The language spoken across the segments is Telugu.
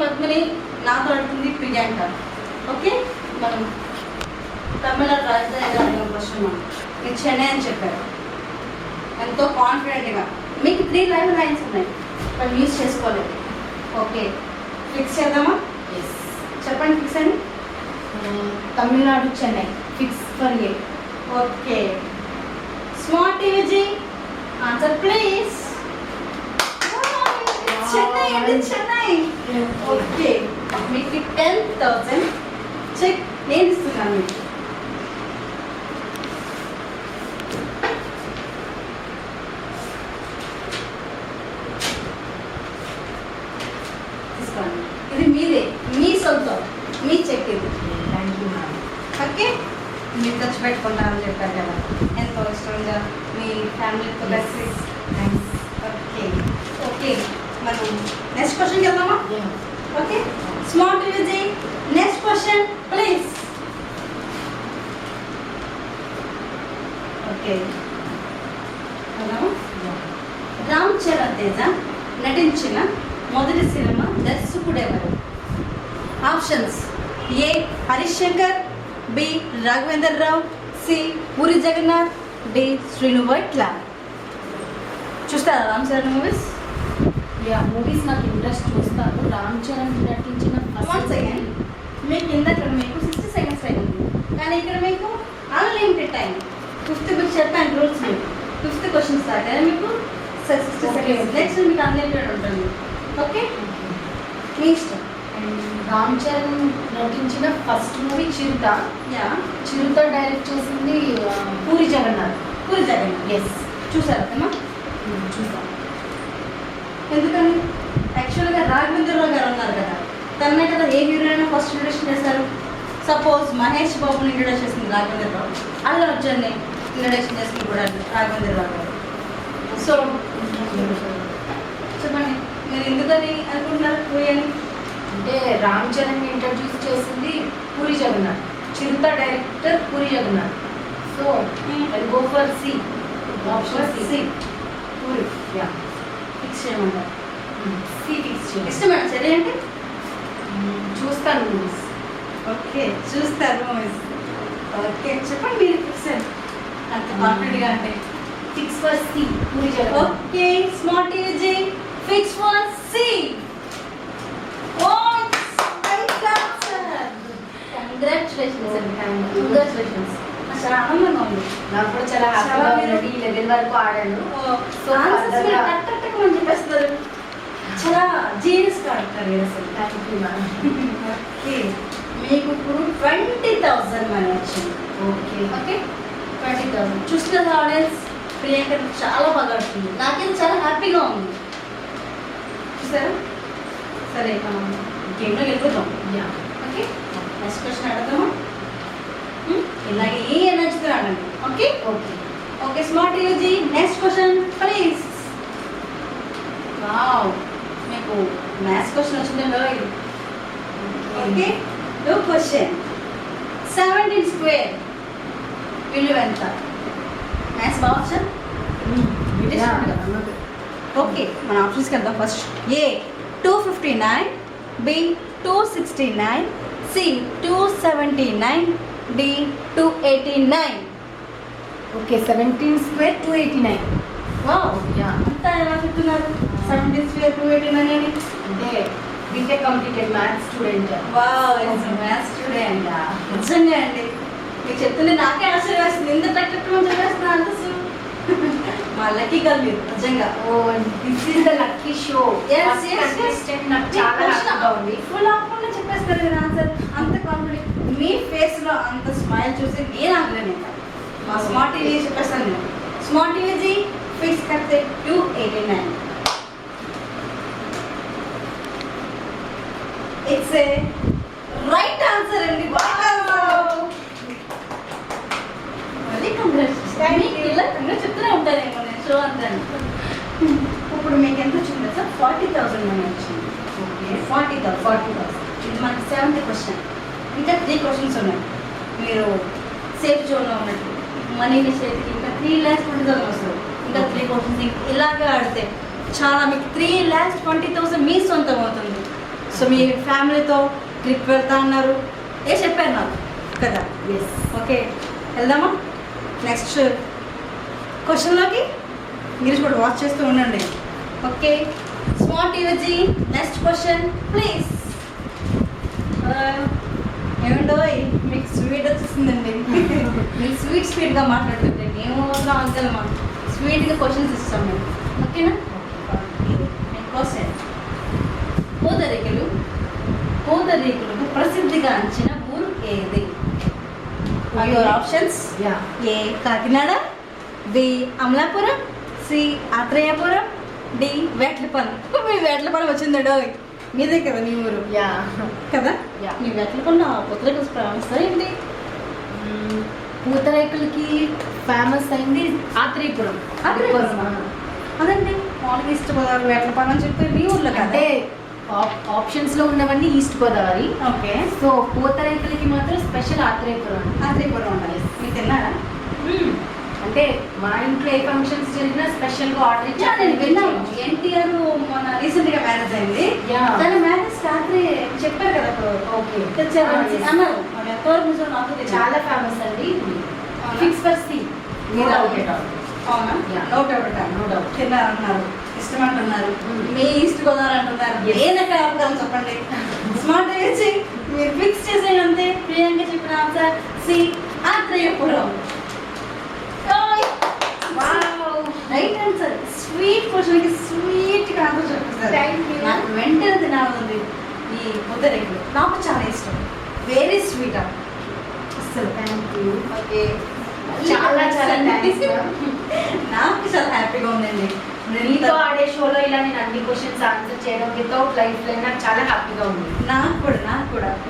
పద్మిని, నాతో అడుగుతుంది ప్రియాంక. ఓకే, మనం తమిళనాడు రాజధాని అడిగిన క్వశ్చన్ మీరు చెన్నై అని చెప్పారు ఎంతో కాన్ఫిడెంట్గా. మీకు 3 లైవ్ లైన్స్ ఉన్నాయి, మనం యూజ్ చేసుకోలేదు. ఓకే, ఫిక్స్ చేద్దామా? ఎస్. చెప్పండి, ఫిక్స్ అండి. Tamil Nadu Chennai fix for a. Okay, smart TV answer please. Chennai అండి, చెన్నై. ఓకే, మీకు 10,000 చెక్ నేను ఇస్తున్నాను మీకు. తీసుకోండి, ఇది మీదే, మీ సొంతం, మీ చెక్ ఇది. Thank you ma'am. ఓకే, మీరు ఖర్చు పెట్టుకుంటారని చెప్పారు కదా, ఎంతో ఇష్టంగా మీ ఫ్యామిలీతో కలిసి. థ్యాంక్స్. ఓకే ఓకే, మనం నెక్స్ట్ క్వశ్చన్కి వెళ్దామా? Okay, smart TV next question please. Okay, Ram Charan Teja నటించిన మొదటి సినిమా దర్శకుడెవరు? ఆప్షన్స్: ఏ హరిశంకర్, బి రాఘవేంద్ర రావు, సి పూరి జగన్నాథ్, డి శ్రీను వైట్ల. చూస్తారా రామ్ చరణ్ మూవీస్? మూవీస్ నాకు ఇంట్రెస్ట్ చూస్తాను. రామ్ చరణ్ నటించిన వన్ సెకండ్, మీకు ఇందాక మీకు 60 సెకండ్స్ టైం ఉంది, కానీ ఇక్కడ మీకు అన్లిమిటెడ్ టైం. 5th మీకు చెప్పాను రూల్స్. మీకు 5th క్వశ్చన్ స్టార్ట్ అయ్యా, మీకు 60 సెకండ్స్. నెక్స్ట్ మీకు అన్లిమిటెడ్ ఉంటుంది. ఓకే, మీ ఇష్టం. రామ్ చరణ్ నటించిన ఫస్ట్ మూవీ చిరుత. యా, చిరుత డైరెక్ట్ చేసింది పూరి జగన్నాథ్. పూరి జగన్నాథ్. ఎస్, చూసారా అమ్మా? చూసాం. ఎందుకని? యాక్చువల్గా రాఘవేంద్రరావు గారు ఉన్నారు కదా, తన్నే కదా ఏ హీరోయిన్ ఫస్ట్ ఇంట్రడక్షన్ చేశారు. సపోజ్ మహేష్ బాబుని ఇంట్రడక్షన్ చేసింది రాఘవేంద్రరావు, అల్లు అర్జున్ని ఇంట్రడక్షన్ చేసింది కూడా రాఘవేంద్రరావు గారు. సో చెప్పండి, మీరు ఎందుకని అనుకుంటున్నారు పూరి అని? అంటే రామ్ చరణ్ ఇంట్రడ్యూస్ చేసింది Puri Jagannath, Chirutha director Puri Jagannath. So go for C. Option C, Puri. Yeah, fix చేయమంటారు? సి ఫిక్స్ చేయండి. ఇష్టమేనా సరే అంటే? చూస్తాను మూవీస్. ఓకే, చూస్తారు మూవీస్. ఓకే, చెప్పండి మీరు ఫిక్స్ అంత కాన్ఫిడెంట్గా అంటే. Fix for C, Puri Jagannath. Okay, smart TV fix for C. Congratulations అండి, కంగ్రాచులేషన్స్. చాలా ఆనందంగా ఉంది. నాకు కూడా చాలా హ్యాపీగా ఉంది. ఈ లెవెల్ వరకు ఆడాను. సో ఆన్సర్స్ మీరు కరెక్ట్గా చెప్పేస్తున్నారు. చాలా జీనియస్గా ఆడతారు అసలు. Thank you ma'am. ఓకే, మీకు ఇప్పుడు 20,000 మనీ వచ్చింది. ఓకే. ఓకే, 20,000. చూస్తున్న ఆడియన్స్, ప్రియాంక చాలా బాగా ఆడుతుంది. నాకైతే చాలా హ్యాపీగా ఉంది. చూసారా? సరే, మనం గేమ్లో వెళ్ళిపోతాం. యా. ఓకే, నెక్స్ట్ క్వశ్చన్ అడుగుతామా? ఇలాగే ఏ ఎనర్జీతో ఆడండి. Okay okay. Okay, smart TV next question please. Wow, మీకు మ్యాథ్స్ క్వశ్చన్ వచ్చిందో ఇది. Okay, 2 question. 17 స్క్వేర్ విలువ ఎంత? మ్యాథ్స్ బాగా. ఓకే, మన ఆప్షన్స్కి వెళ్దాం. First A 259, B 269, C 279, D 289. Okay, 17 square 289. Wow, yeah. అంతా ఎలా చెప్తున్నారు? 17 స్క్వేర్ 289 అని. అంటే BTech completed maths student. Wow, maths student. నిజంగా అండి, మీకు చెప్తుంటే నాకే ఆశ్చర్యం వేస్తుంది. ఇంత టక్టం చెప్పేస్తున్నా అంత మా లక్కీ గర్ల్ మీరు నిజంగా. Oh, this is the lucky show. Yes, yes, yes. Contestant నాకు చాలా హ్యాపీగా ఉంది. ఫుల్ ఆఫ్లో చెప్పేస్తారు కదా ఆన్సర్. అంత కాన్ఫిడెంట్, మీ ఫేస్లో అంత స్మైల్ చూసి నేను ఆగలేను. మా స్మార్ట్ టీవీ చెప్పేస్తాను నేను. స్మార్ట్ టీవీ ఫిక్స్ करते 289. ఇట్స్ ఏ రైట్ ఆన్సర్ అండి. మళ్ళీ కంగ్రాచులేషన్. ఇలా కంగ్రాట్ చెప్తూనే ఉంటానేమో నేను షో అంతా. ఇప్పుడు మీకు ఎంత వచ్చింది సార్? 40,000 మనీ వచ్చింది. ఓకే, 40,000. ఇది మనకి 7th క్వశ్చన్. ఇంకా 3 క్వశ్చన్స్ ఉన్నాయి. మీరు సేఫ్ జోన్లో ఉన్నట్టు మనీని చేతికి ఇంకా 3,20,000 వస్తుంది. ఇంకా 3 క్వశ్చన్స్ ఇలాగే ఆడితే చాలా మీకు 3,20,000 మీ సొంతం అవుతుంది. సో మీ ఫ్యామిలీతో ట్రిప్ వెళ్తా అన్నారు చెప్పారు నాకు కదా. ఎస్. ఓకే వెళ్దామా నెక్స్ట్ క్వశ్చన్లోకి. మీరు కూడా వాచ్ చేస్తూ ఉండండి. ఓకే స్మార్ట్ యూజీ నెక్స్ట్ క్వశ్చన్ ప్లీజ్. ఏమండో మీకు స్వీట్ వచ్చేసిందండి. మీకు స్వీట్గా మాట్లాడుతుంటే మేము అంతేమా స్వీట్గా క్వశ్చన్స్ ఇస్తాం మేము. ఓకేనా క్వశ్చన్ పూతరేకులకు ప్రసిద్ధిగాంచిన ఊరు ఏది? Your options. A Kakinada, B Amalapuram, C Atreyapuram, D Vetlapalem. మీ వేట్లపాలెం వచ్చిందండి మీదే కదా మీ ఊరు కదా. మీ వేట్లపాలెం పూతరేకులు ఫేమస్ ఏంటి? పూతరేకులకి ఫేమస్ అయింది ఆత్రేయపురం. అదండి మామూలుగా ఈస్ట్ గోదావరి వేట్లపాలెం అని చెప్పి మీ ఊర్లో అంటే ఆప్షన్స్ లో ఉన్నవన్నీ ఈస్ట్ గోదావరి. ఓకే సో పూతరేకులకి మాత్రం స్పెషల్ ఆత్రేయపురం. ఆత్రేయపురం ఉండాలి. మీరు తిన్నారా? అంటే మా ఇంట్లో ఏ ఫంక్షన్స్ జరిగినా స్పెషల్ గా ఆర్డర్ నేను విన్నాను. ఎన్టీఆర్ మన రీసెంట్ గా మ్యారేజ్ అయింది. తన మ్యారేజ్ రాత్రి చెప్పారు కదా ఓకే అన్నారు. మరి ఎంతవరకు నిజం నాకు తెలియదు. చాలా ఫేమస్ అండి. Fix for C. అవునా? నో డౌట్ తిన్నారంటున్నారు, ఇష్టం అంటున్నారు, మీ ఈస్ట్ గోదావరి అంటున్నారు. ఏదైనా ఆపుదాం చెప్పండి. స్మార్ట్ వేసి మీరు ఫిక్స్ చేసేయండి అంతే. ప్రియాంక చెప్పిన answer C Atreyapuram. Right answer. Sweet క్వశ్చన్కి స్వీట్గా ఆన్సర్ చెప్పేస్తారు. నాకు వెంటనే తినాలి ఈ పూతరేకులు. నాకు చాలా ఇష్టం. వెరీ స్వీట్ అసలు. Thank you. ఓకే చాలా చాలా థ్యాంక్స్. నాకు చాలా హ్యాపీగా ఉందండి. మీతో ఆడే షోలో ఇలా నేను అన్ని క్వశ్చన్స్ ఆన్సర్ చేయడం వితౌట్ లైఫ్ లైన్ నాకు చాలా హ్యాపీగా ఉంది. నాకు కూడా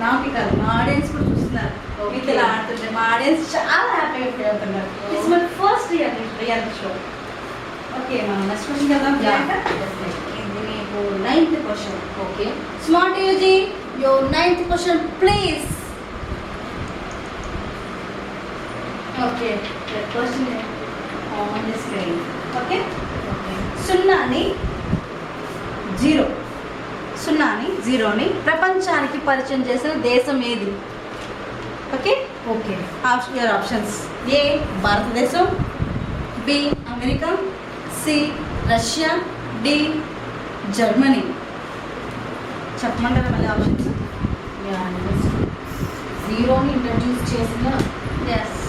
నాకు కాదు మా ఆడియన్స్ కూడా చూస్తున్నారు. మీతో ఇలా ఆడుతుంటే మా ఆడియన్స్ చాలా హ్యాపీగా ఫీల్ అవుతున్నారు. It's my first reality show. Okay మనం నెక్స్ట్ క్వశ్చన్ కదా. ఇది మీకు 9th క్వశ్చన్. ఓకే స్మార్ట్ యూజీ your 9th question please. Okay question on the screen. Okay సున్నాని జీరోని ప్రపంచానికి పరిచయం చేసిన దేశం ఏది? Okay your options. A Bharatadesam, B America, C Russia, D Germany. చెప్పమంటారా మళ్ళీ ఆప్షన్స్? జీరోని ఇంట్రడ్యూస్ చేసిన ఎస్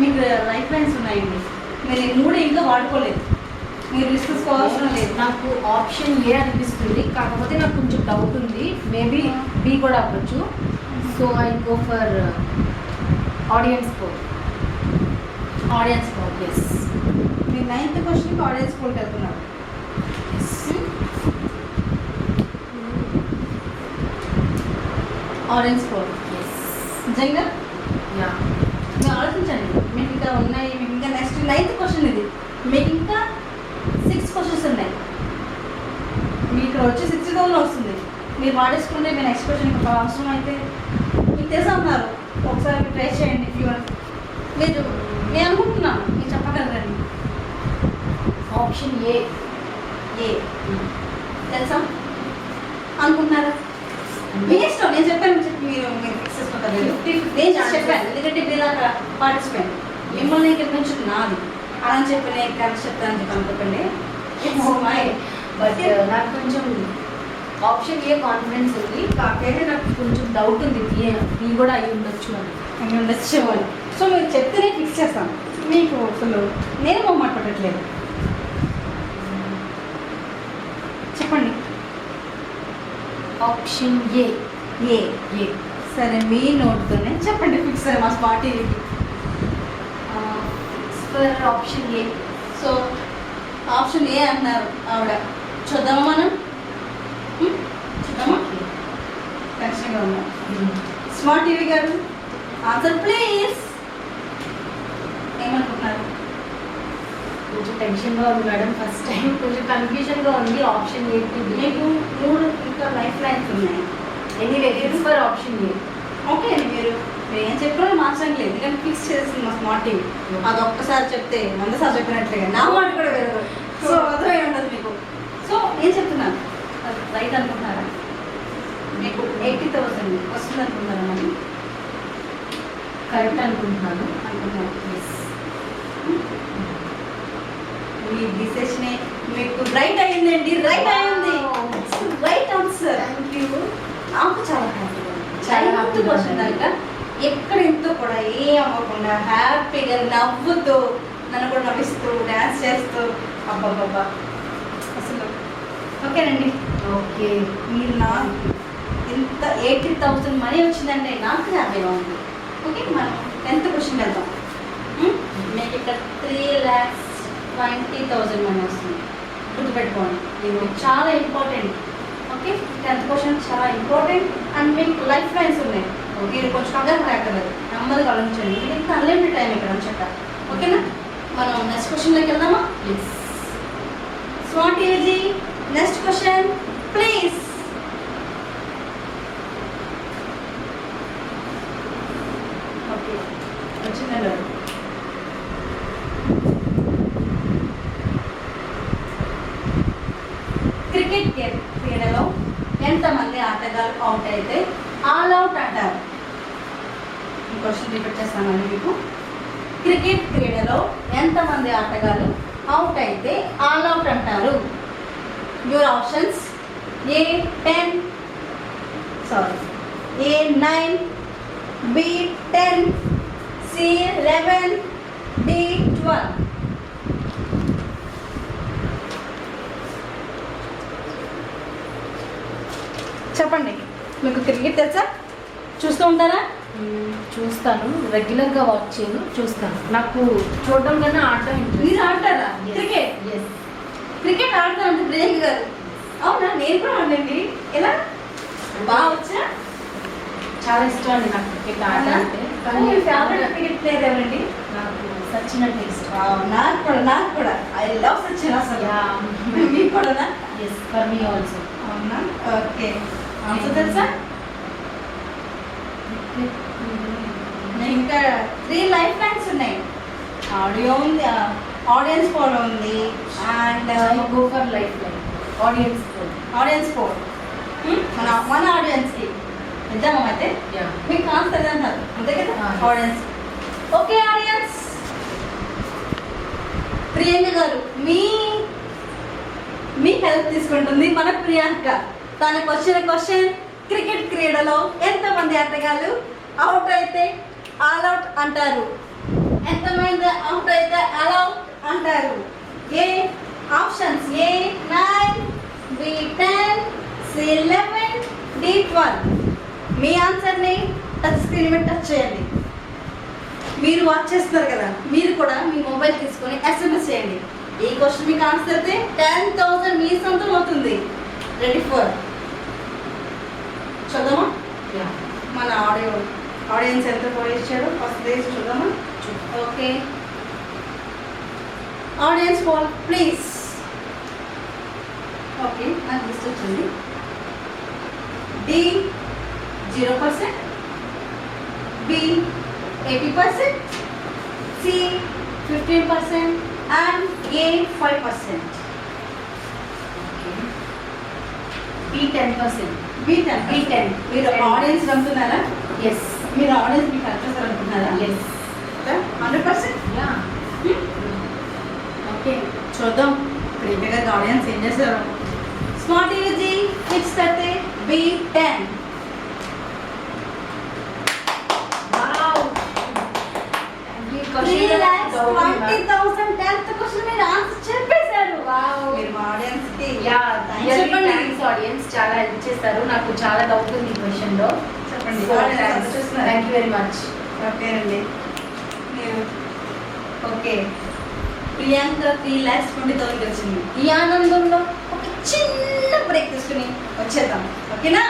మీకు లైఫ్ లైన్స్ ఉన్నాయండి. మీరు ఈ 3 ఇంకా వాడుకోలేదు. మీరు తీసుకోవాల్సిన లేదు. నాకు ఆప్షన్ ఏ అనిపిస్తుంది, కాకపోతే నాకు కొంచెం డౌట్ ఉంది. మేబీ బి కూడా అవ్వచ్చు. So I go for audience poll. Yes. మీరు 9th క్వశ్చన్కి ఆడియన్స్ పోల్కి వెళ్తున్నారు. ఆడియన్స్ పోల్ నిజంగా మీరు ఆలోచించండి. మీకు ఇంకా ఉన్నాయి. మీకు ఇంకా నెక్స్ట్ 9th క్వశ్చన్ ఇది. మీకు ఇంకా 6 క్వశ్చన్స్ ఉన్నాయి. మీకు ఇక్కడ వచ్చి 60,000 వస్తుంది. మీరు వాడేసుకుంటే మీ నెక్స్ట్ క్వశ్చన్ ఇంకా అవసరం అయితే మీకు తెలుసు అన్నారు. ఒకసారి ట్రై చేయండి. మీరు నేను అనుకుంటున్నాను మీరు చెప్పగలరండి. ఆప్షన్ ఏ తెలుసా అనుకుంటున్నారా? మీ ఇష్టం. నేను చెప్పాను చెప్పి మీరు ఫిక్స్ చేసుకుంటారు. నేను చెప్పాను ఎందుకంటే మీరు అక్కడ పార్టిసిపెంట్. మిమ్మల్ని ఇక్కడ నుంచి నాది అలా అని చెప్పి నేను కరెక్ట్ చెప్తానని చెప్పి అనుకోకండి. బట్ నాకు కొంచెం ఆప్షన్ ఏ కాన్ఫిడెన్స్ ఉంది, కాకపోతే నాకు కొంచెం డౌట్ ఉంది బి కూడా అయి ఉండొచ్చు అని. ఉండొచ్చు అని. సో మీరు చెప్తేనే ఫిక్స్ చేస్తాను. మీకు అసలు నేను మొహమాట పట్టట్లేదు. చెప్పండి. Option A. సరే మీ నోట్తోనే చెప్పండి. ఫిక్స్ అయ్యి మా స్మార్ట్ టీవీకి. Option A. So option A అంటున్నారు ఆవిడ. చూద్దామా మనం? చూద్దామా? ఖచ్చితంగా ఉన్నాం. స్మార్ట్ టీవీ గారు ఆన్సర్ ప్లీజ్. ఏమనుకుంటున్నారు? కొంచెం టెన్షన్గా ఉంది మేడం. ఫస్ట్ టైం కొంచెం కన్ఫ్యూజన్గా ఉంది. Option A. మీకు 3 ఇంకా లైఫ్ లైన్స్ ఉన్నాయి. Anyway fix for option A. Okay మీరు ఏం చెప్పారో మార్చడం లేదు. ఎందుకంటే ఫిక్స్ చేసింది మా స్మార్ట్ టీవీ. అది ఒక్కసారి చెప్తే 100 సార్లు చెప్పినట్లుగా నా మాట కూడా వేరు. సో అర్థమై ఉండదు మీకు. సో ఏం చెప్తున్నాను రైట్ 80,000 వస్తుంది అనుకుంటారా మరి? కరెక్ట్ అనుకుంటున్నాను. అనుకుంటున్నాను. మీ డిసిషన్ మీకు రైట్ అయిందండి. రైట్ అయింది. Right answer. Thank you. నాకు చాలా హ్యాపీగా చాలా చాలా హ్యాపీగా క్వశ్చన్ దాకా ఎక్కడ ఎంతో కూడా ఏం అవ్వకుండా హ్యాపీగా నవ్వుతూ నన్ను కూడా నవ్విస్తూ డ్యాన్స్ చేస్తూ అబ్బాబ్బా అసలు ఓకేనండి. ఓకే. మీరు నా ఇంత 80,000 మనీ వచ్చిందంటే నాకు హ్యాపీగా ఉంది. ఓకే, మనం 10th క్వశ్చన్ వెళ్దాం. మీకు ఇక్కడ 3,20,000 మనీ వస్తుంది. గుర్తుపెట్టుకోండి, ఇది చాలా ఇంపార్టెంట్. ఓకే, 10th క్వశ్చన్ చాలా ఇంపార్టెంట్ అండ్ మీకు లైఫ్ లైన్స్ ఉన్నాయి. మీరు కొంచెం కంగారు పడక్కర్లేదు, నెమ్మదిగా ఆలోచించండి. మీకు ఇంకా అన్లిమిటెడ్ టైం ఇక్కడ చెప్పా. ఓకేనా, మనం నెక్స్ట్ క్వశ్చన్లోకి వెళ్దామా? Yes. Smart AG next question please. Okay, వచ్చిందండి. క్రికెట్ క్రీడలో ఎంతమంది ఆటగాళ్ళు అవుట్ అయితే ఆల్ అవుట్ అంటారు? ఈ క్వశ్చన్ రిపీట్ చేస్తానండి మీకు. క్రికెట్ క్రీడలో ఎంతమంది ఆటగాళ్ళు అవుట్ అయితే ఆల్ అవుట్ అంటారు? Your options: A10, A9, B10, C11, D12. చెప్పండి, మీకు క్రికెట్ తెలుసా? చూస్తూ ఉంటారా? చూస్తాను, రెగ్యులర్గా వాచ్ చేయను, చూస్తాను. నాకు చూడడం కన్నా ఆడటం మీరు ఇంట్రెస్ట్. ఆడతారా క్రికెట్? ఎస్. క్రికెట్ ఆడతారంటే ప్రియాంక గారు? అవునా, నేను కూడా ఆడండి. ఎలా బాగా వచ్చా? చాలా ఇష్టం అండి నాకు క్రికెట్ ఆట అంటే. కానీ మీ ఫేవరెట్ క్రికెట్ ప్లేయర్ ఎవరండి? నాకు సచిన్ అంటే ఇష్టం. నాకు కూడా ఐ లవ్ సచిన్ అసలు. మీకు కూడానా? Yes, for me also. అవునా, ఓకే. ఆన్సర్ తెలుసా? నేను ఇంకా 3 లైఫ్ లైన్స్ ఉన్నాయి. ఆడియో ఉంది, ఆడియన్స్ పోల్ ఉంది, and go for life line. Audience. Audience poll. మన ఆడియన్స్కి ఇద్దామా అయితే? మీకు ఆన్సర్ అన్నారు అంతే కదా? ఆడియన్స్. ఓకే ఆడియన్స్, ప్రియాంక గారు మీ హెల్ప్ తీసుకుంటుంది మన ప్రియాంక. తనకు వచ్చిన క్వశ్చన్: క్రికెట్ క్రీడలో ఎంతమంది ఆటగాళ్ళు అవుట్ అయితే ఆల్ అవుట్ అంటారు? ఎంతమంది అవుట్ అయితే ఆల్ అవుట్ అంటారు? ఏ options: A9, B10, C11, D12. మీ ఆన్సర్ని టచ్ స్క్రీన్ మీద టచ్ చేయండి. మీరు వాచ్ చేస్తున్నారు కదా, మీరు కూడా మీ మొబైల్ తీసుకొని SMS చేయండి. ఈ క్వశ్చన్ మీకు ఆన్సర్ అయితే 10,000 మీ సొంతం అవుతుంది. రెడీ ఫర్ చూద్దామా? మన ఆడియన్స్ ఎంత పోయి ఇచ్చాడు ఫస్ట్ డేస్ చూద్దామా? Okay, audience poll please. Okay, నాకు లిస్ట్ వచ్చింది. D 0%, B 80%, C 15%, and A 5%. B 10%. B10. మీరు ఆడియన్స్ నమ్ముతున్నారా? ఎస్. మీరు ఆడియన్స్ మీకు కనిపిస్తారు అనుకుంటున్నారా? ఎస్. 100%. యా. ఓకే, చూద్దాం ప్రియాంక గారి ఆడియన్స్ ఏం చేశారు. స్మార్ట్ ఏజీ ఫిక్స్ అయితే B10. వావ్. 3,20,000 10th క్వశ్చన్ మీరు ఆన్సర్ చెప్పేశారు. వావ్. మీరు మా ఆడియన్స్ కి యా, చెప్పండి. థ్యాంక్స్ ఆడియన్స్, చాలా హెల్ప్ చేస్తారు. నాకు చాలా డౌట్ ఉంది ఈ క్వశ్చన్ లో. చెప్పండి. Thank you very much. Okay అండి, మీరు ఓకే. ప్రియాంక 3,20,000 వచ్చింది. ఈ ఆనందంలో ఒక చిన్న బ్రేక్ తీసుకుని వచ్చేద్దాం. ఓకేనా?